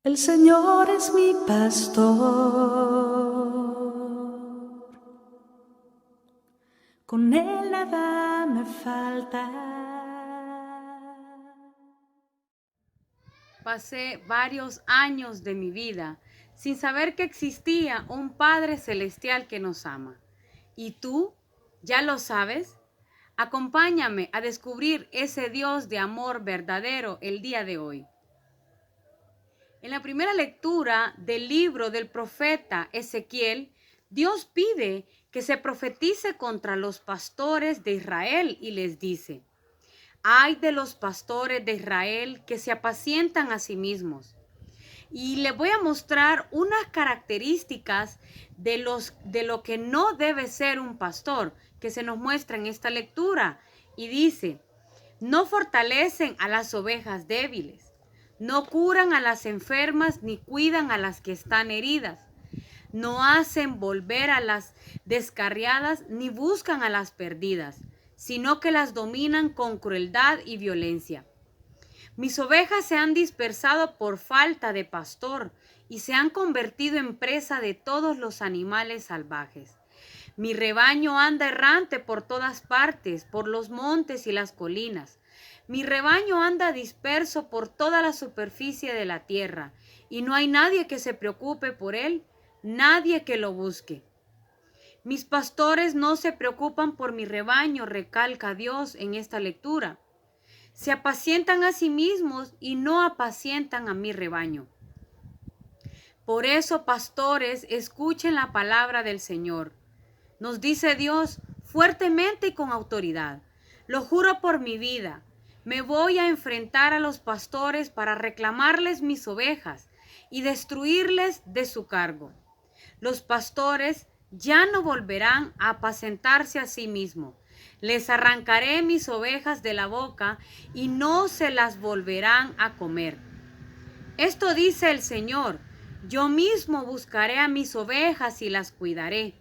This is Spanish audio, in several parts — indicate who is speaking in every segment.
Speaker 1: El Señor es mi pastor, con Él nada me falta.
Speaker 2: Pasé varios años de mi vida sin saber que existía un Padre Celestial que nos ama. ¿Y tú? ¿Ya lo sabes? Acompáñame a descubrir ese Dios de amor verdadero el día de hoy. En la primera lectura del libro del profeta Ezequiel, Dios pide que se profetice contra los pastores de Israel y les dice: ay de los pastores de Israel que se apacientan a sí mismos. Y les voy a mostrar unas características de lo que no debe ser un pastor, que se nos muestra en esta lectura. Y dice: no fortalecen a las ovejas débiles, no curan a las enfermas ni cuidan a las que están heridas, no hacen volver a las descarriadas ni buscan a las perdidas, sino que las dominan con crueldad y violencia. Mis ovejas se han dispersado por falta de pastor y se han convertido en presa de todos los animales salvajes. Mi rebaño anda errante por todas partes, por los montes y las colinas. Mi rebaño anda disperso por toda la superficie de la tierra, y no hay nadie que se preocupe por él, nadie que lo busque. Mis pastores no se preocupan por mi rebaño, recalca Dios en esta lectura. Se apacientan a sí mismos y no apacientan a mi rebaño. Por eso, pastores, escuchen la palabra del Señor. Nos dice Dios fuertemente y con autoridad: lo juro por mi vida, me voy a enfrentar a los pastores para reclamarles mis ovejas y destruirles de su cargo. Los pastores ya no volverán a apacentarse a sí mismos. Les arrancaré mis ovejas de la boca y no se las volverán a comer. Esto dice el Señor: yo mismo buscaré a mis ovejas y las cuidaré.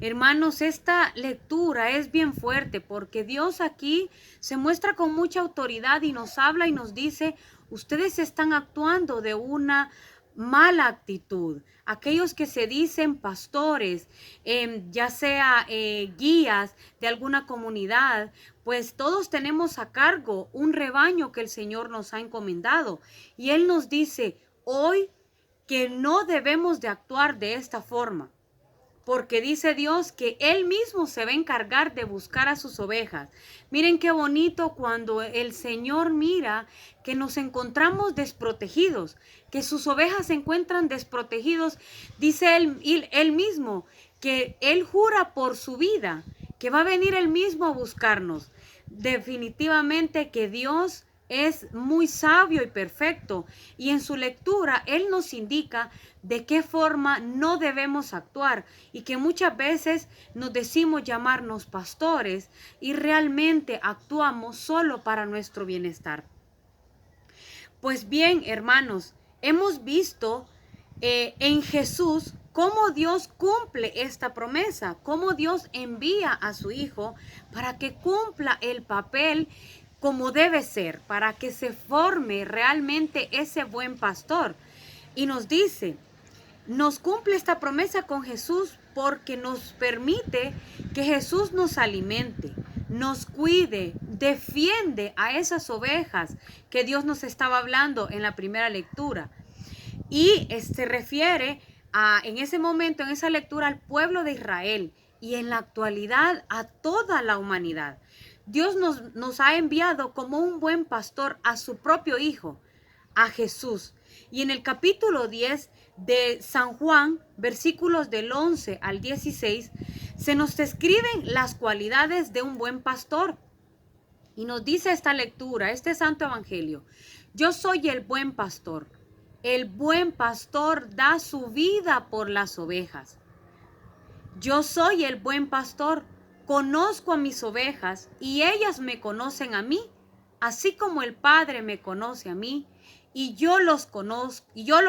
Speaker 2: Hermanos, esta lectura es bien fuerte porque Dios aquí se muestra con mucha autoridad y nos habla y nos dice: ustedes están actuando de una mala actitud. Aquellos que se dicen pastores, ya sea guías de alguna comunidad, pues todos tenemos a cargo un rebaño que el Señor nos ha encomendado. Y Él nos dice hoy que no debemos de actuar de esta forma, porque dice Dios que Él mismo se va a encargar de buscar a sus ovejas. Miren qué bonito cuando el Señor mira que nos encontramos desprotegidos, que sus ovejas se encuentran desprotegidos. Dice él mismo que Él jura por su vida, que va a venir Él mismo a buscarnos. Definitivamente que Dios es muy sabio y perfecto, y en su lectura Él nos indica de qué forma no debemos actuar, y que muchas veces nos decimos llamarnos pastores y realmente actuamos solo para nuestro bienestar. Pues bien, hermanos, hemos visto en Jesús cómo Dios cumple esta promesa, cómo Dios envía a su Hijo para que cumpla el papel como debe ser, para que se forme realmente ese buen pastor. Y nos dice, nos cumple esta promesa con Jesús porque nos permite que Jesús nos alimente, nos cuide, defiende a esas ovejas que Dios nos estaba hablando en la primera lectura. Y se refiere en ese momento, en esa lectura, al pueblo de Israel y en la actualidad a toda la humanidad. Dios nos ha enviado como un buen pastor a su propio Hijo, a Jesús. Y en el capítulo 10 de San Juan, versículos del 11 al 16, se nos describen las cualidades de un buen pastor. Y nos dice esta lectura, este santo evangelio: yo soy el buen pastor. El buen pastor da su vida por las ovejas. Yo soy el buen pastor. Conozco a mis ovejas y ellas me conocen a mí, así como el Padre me conoce a mí, y yo lo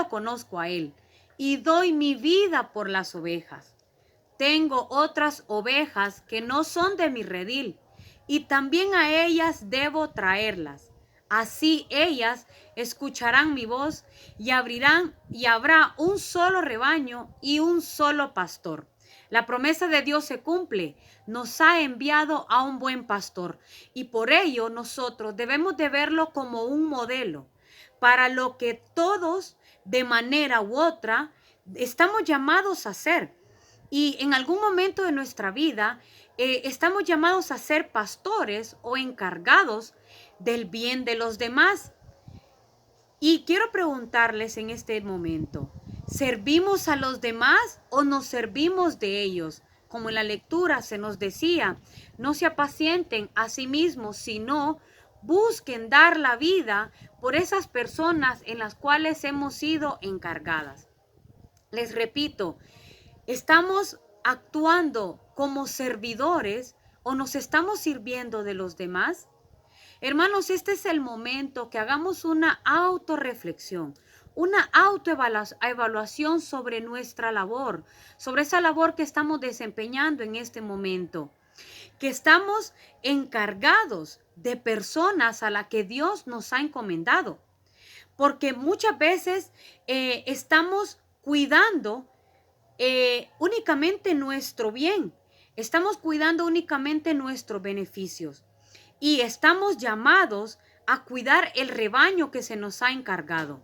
Speaker 2: conozco a él, y doy mi vida por las ovejas. Tengo otras ovejas que no son de mi redil, y también a ellas debo traerlas. Así ellas escucharán mi voz y habrá un solo rebaño y un solo pastor. La promesa de Dios se cumple. Nos ha enviado a un buen pastor y por ello nosotros debemos de verlo como un modelo para lo que todos de manera u otra estamos llamados a hacer. Y en algún momento de nuestra vida estamos llamados a ser pastores o encargados del bien de los demás. Y quiero preguntarles en este momento, ¿servimos a los demás o nos servimos de ellos? Como en la lectura se nos decía, no se apacienten a sí mismos, sino busquen dar la vida por esas personas en las cuales hemos sido encargadas. Les repito, ¿estamos actuando como servidores o nos estamos sirviendo de los demás? Hermanos, este es el momento que hagamos una autorreflexión, una autoevaluación sobre nuestra labor, sobre esa labor que estamos desempeñando en este momento, que estamos encargados de personas a las que Dios nos ha encomendado, porque muchas veces estamos cuidando únicamente nuestro bien, estamos cuidando únicamente nuestros beneficios. Y estamos llamados a cuidar el rebaño que se nos ha encargado,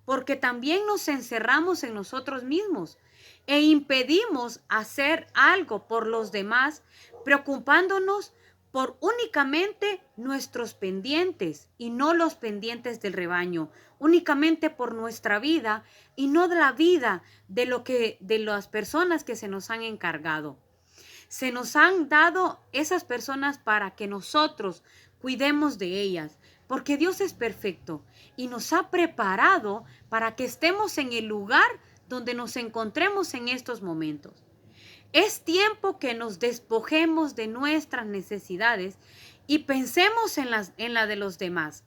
Speaker 2: porque también nos encerramos en nosotros mismos e impedimos hacer algo por los demás, preocupándonos por únicamente nuestros pendientes y no los pendientes del rebaño, únicamente por nuestra vida y no de la vida de las personas que se nos han encargado. Se nos han dado esas personas para que nosotros cuidemos de ellas, porque Dios es perfecto y nos ha preparado para que estemos en el lugar donde nos encontremos en estos momentos. Es tiempo que nos despojemos de nuestras necesidades y pensemos en la de los demás.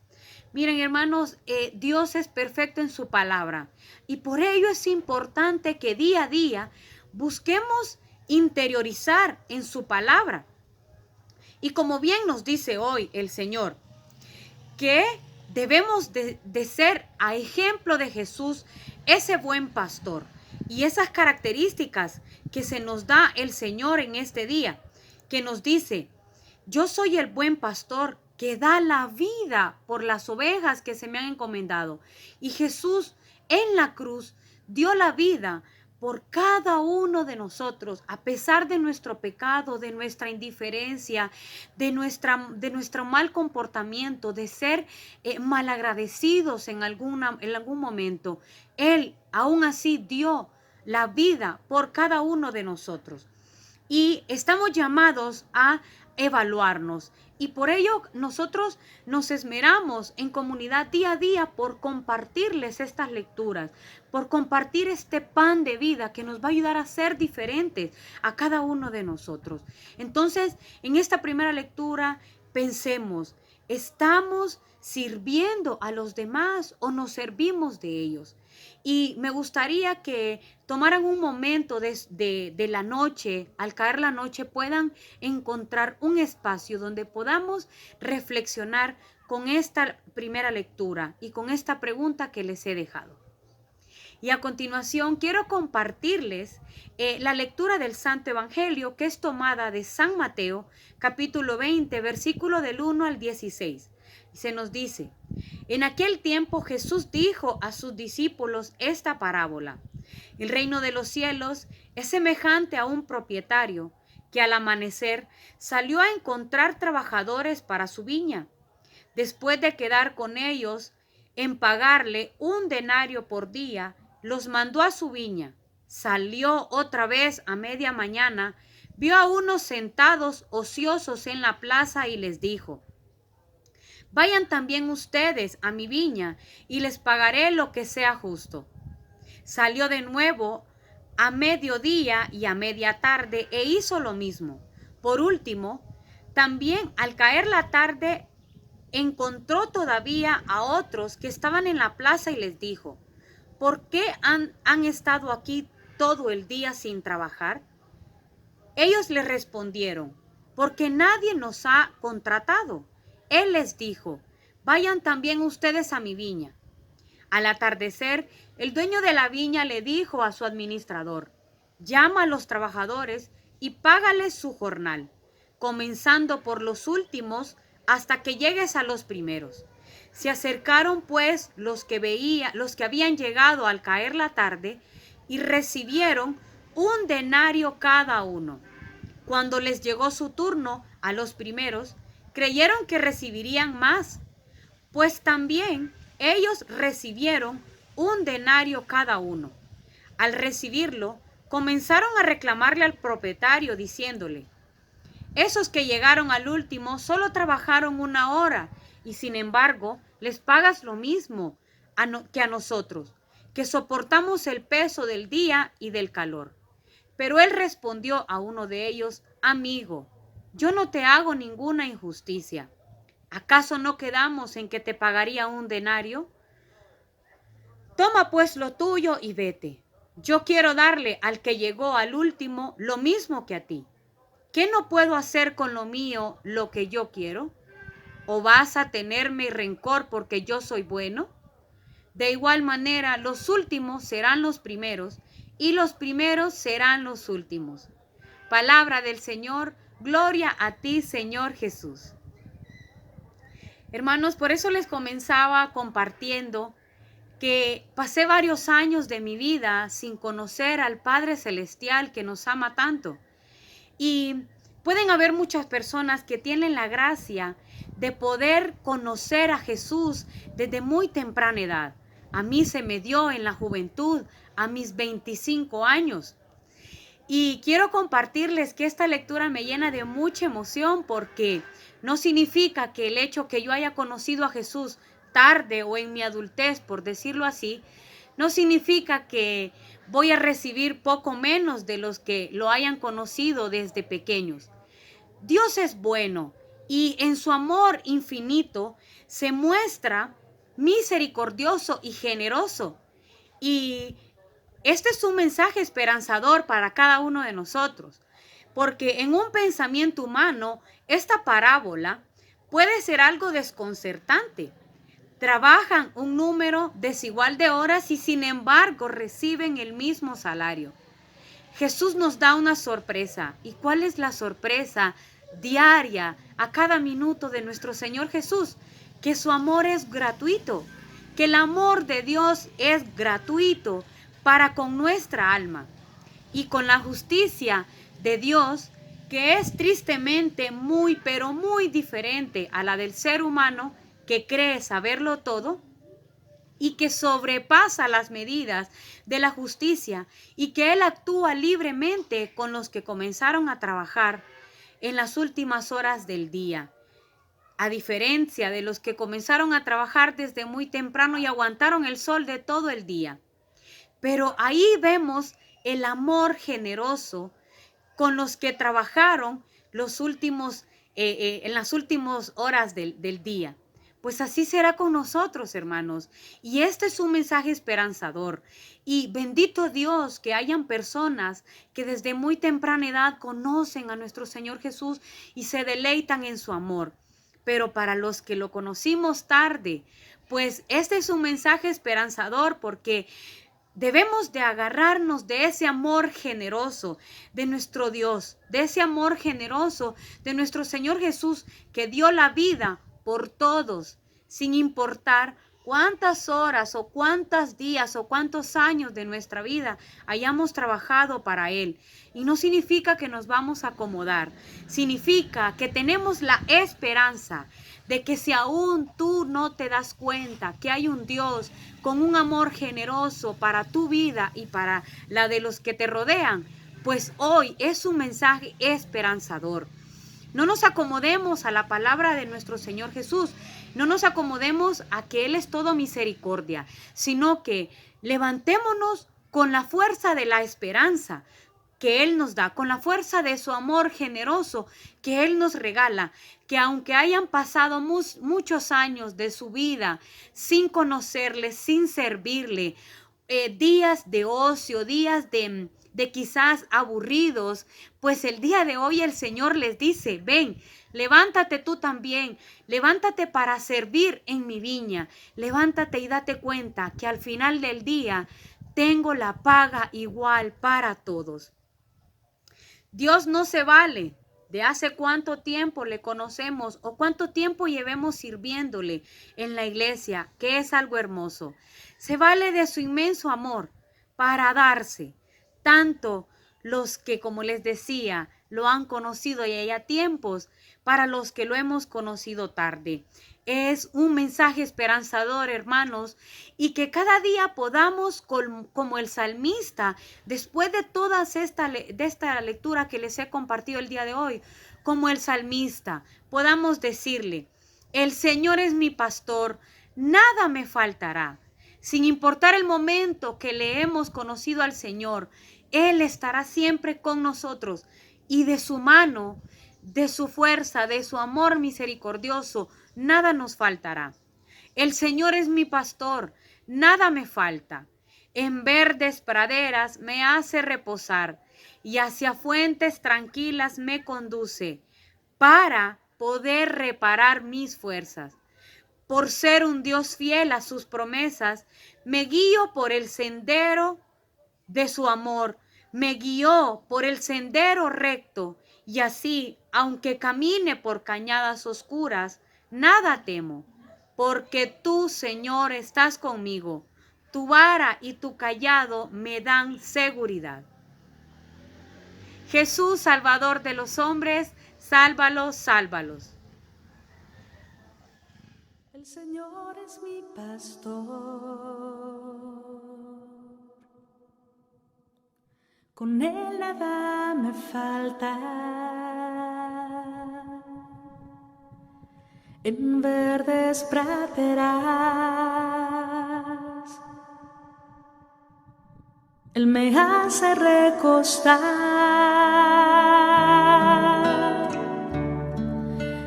Speaker 2: Miren, hermanos, Dios es perfecto en su palabra y por ello es importante que día a día busquemos interiorizar en su palabra. Y como bien nos dice hoy el Señor, que debemos de ser a ejemplo de Jesús, ese buen pastor. Y esas características que se nos da el Señor en este día, que nos dice, yo soy el buen pastor que da la vida por las ovejas que se me han encomendado. Y Jesús en la cruz dio la vida por cada uno de nosotros, a pesar de nuestro pecado, de nuestra indiferencia, de nuestro mal comportamiento, de ser malagradecidos en algún momento. Él aún así dio la vida por cada uno de nosotros. Y estamos llamados a evaluarnos. Y por ello nosotros nos esmeramos en comunidad día a día por compartirles estas lecturas, por compartir este pan de vida que nos va a ayudar a ser diferentes a cada uno de nosotros. Entonces, en esta primera lectura, pensemos, ¿estamos sirviendo a los demás o nos servimos de ellos? Y me gustaría que tomaran un momento de la noche, al caer la noche, puedan encontrar un espacio donde podamos reflexionar con esta primera lectura y con esta pregunta que les he dejado. Y a continuación quiero compartirles la lectura del Santo Evangelio, que es tomada de San Mateo, capítulo 20, versículo del 1 al 16. Y se nos dice, en aquel tiempo Jesús dijo a sus discípulos esta parábola. El reino de los cielos es semejante a un propietario que al amanecer salió a encontrar trabajadores para su viña. Después de quedar con ellos en pagarle 1 denario por día, los mandó a su viña. Salió otra vez a media mañana, vio a unos sentados ociosos en la plaza y les dijo, vayan también ustedes a mi viña y les pagaré lo que sea justo. Salió de nuevo a mediodía y a media tarde e hizo lo mismo. Por último, también al caer la tarde encontró todavía a otros que estaban en la plaza y les dijo, ¿por qué han estado aquí todo el día sin trabajar? Ellos le respondieron, porque nadie nos ha contratado. Él les dijo, vayan también ustedes a mi viña. Al atardecer, el dueño de la viña le dijo a su administrador, llama a los trabajadores y págales su jornal, comenzando por los últimos hasta que llegues a los primeros. Se acercaron pues los que habían llegado al caer la tarde y recibieron 1 denario cada uno. Cuando les llegó su turno a los primeros, creyeron que recibirían más, pues también ellos recibieron 1 denario cada uno. Al recibirlo, comenzaron a reclamarle al propietario diciéndole, esos que llegaron al último solo trabajaron 1 hora y sin embargo les pagas lo mismo que a nosotros, que soportamos el peso del día y del calor. Pero él respondió a uno de ellos, amigo, yo no te hago ninguna injusticia. ¿Acaso no quedamos en que te pagaría 1 denario? Toma pues lo tuyo y vete. Yo quiero darle al que llegó al último lo mismo que a ti. ¿Qué no puedo hacer con lo mío lo que yo quiero? ¿O vas a tenerme rencor porque yo soy bueno? De igual manera, los últimos serán los primeros y los primeros serán los últimos. Palabra del Señor, gloria a ti, Señor Jesús. Hermanos, por eso les comenzaba compartiendo que pasé varios años de mi vida sin conocer al Padre Celestial que nos ama tanto. Y pueden haber muchas personas que tienen la gracia de poder conocer a Jesús desde muy temprana edad. A mí se me dio en la juventud, a mis 25 años. Y quiero compartirles que esta lectura me llena de mucha emoción porque no significa que el hecho que yo haya conocido a Jesús tarde o en mi adultez, por decirlo así, no significa que voy a recibir poco menos de los que lo hayan conocido desde pequeños. Dios es bueno y en su amor infinito se muestra misericordioso y generoso. Y este es un mensaje esperanzador para cada uno de nosotros, porque en un pensamiento humano, esta parábola puede ser algo desconcertante. Trabajan un número desigual de horas y sin embargo reciben el mismo salario. Jesús nos da una sorpresa. ¿Y cuál es la sorpresa diaria a cada minuto de nuestro Señor Jesús? Que su amor es gratuito, que el amor de Dios es gratuito para con nuestra alma. Y con la justicia de Dios, que es tristemente muy, pero muy diferente a la del ser humano, que cree saberlo todo y que sobrepasa las medidas de la justicia y que Él actúa libremente con los que comenzaron a trabajar en las últimas horas del día, a diferencia de los que comenzaron a trabajar desde muy temprano y aguantaron el sol de todo el día. Pero ahí vemos el amor generoso con los que trabajaron en las últimas horas del día. Pues así será con nosotros, hermanos. Y este es un mensaje esperanzador. Y bendito Dios que hayan personas que desde muy temprana edad conocen a nuestro Señor Jesús y se deleitan en su amor. Pero para los que lo conocimos tarde, pues este es un mensaje esperanzador porque debemos de agarrarnos de ese amor generoso de nuestro Dios, de ese amor generoso de nuestro Señor Jesús que dio la vida por todos, sin importar cuántas horas o cuántos días o cuántos años de nuestra vida hayamos trabajado para Él. Y no significa que nos vamos a acomodar, significa que tenemos la esperanza de que si aún tú no te das cuenta que hay un Dios con un amor generoso para tu vida y para la de los que te rodean, pues hoy es un mensaje esperanzador. No nos acomodemos a la palabra de nuestro Señor Jesús, no nos acomodemos a que Él es todo misericordia, sino que levantémonos con la fuerza de la esperanza que Él nos da, con la fuerza de su amor generoso que Él nos regala, que aunque hayan pasado muchos años de su vida sin conocerle, sin servirle, días de ocio, días de quizás aburridos, pues el día de hoy el Señor les dice, ven, Levántate tú también, levántate para servir en mi viña. Levántate y date cuenta que al final del día tengo la paga igual para todos. Dios no se vale de hace cuánto tiempo le conocemos o cuánto tiempo llevemos sirviéndole en la iglesia, que es algo hermoso. Se vale de su inmenso amor para darse, tanto los que, como les decía, lo han conocido ya a tiempos, para los que lo hemos conocido tarde. Es un mensaje esperanzador, hermanos, y que cada día podamos, como el salmista, después de toda esta lectura que les he compartido el día de hoy, como el salmista, podamos decirle: el Señor es mi pastor, nada me faltará. Sin importar el momento que le hemos conocido al Señor, Él estará siempre con nosotros, y de su mano, de su fuerza, de su amor misericordioso, nada nos faltará. El Señor es mi pastor, nada me falta. En verdes praderas me hace reposar y hacia fuentes tranquilas me conduce para poder reparar mis fuerzas. Por ser un Dios fiel a sus promesas, me guío por el sendero de su amor, me guió por el sendero recto, y así, aunque camine por cañadas oscuras, nada temo, porque tú, Señor, estás conmigo. Tu vara y tu cayado me dan seguridad. Jesús, Salvador de los hombres, sálvalos, sálvalos.
Speaker 1: El Señor es mi pastor, con Él nada me falta. En verdes praderas Él me hace recostar,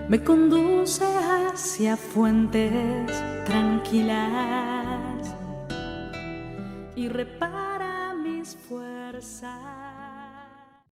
Speaker 1: me conduce hacia fuentes tranquilas y repara mis fuerzas.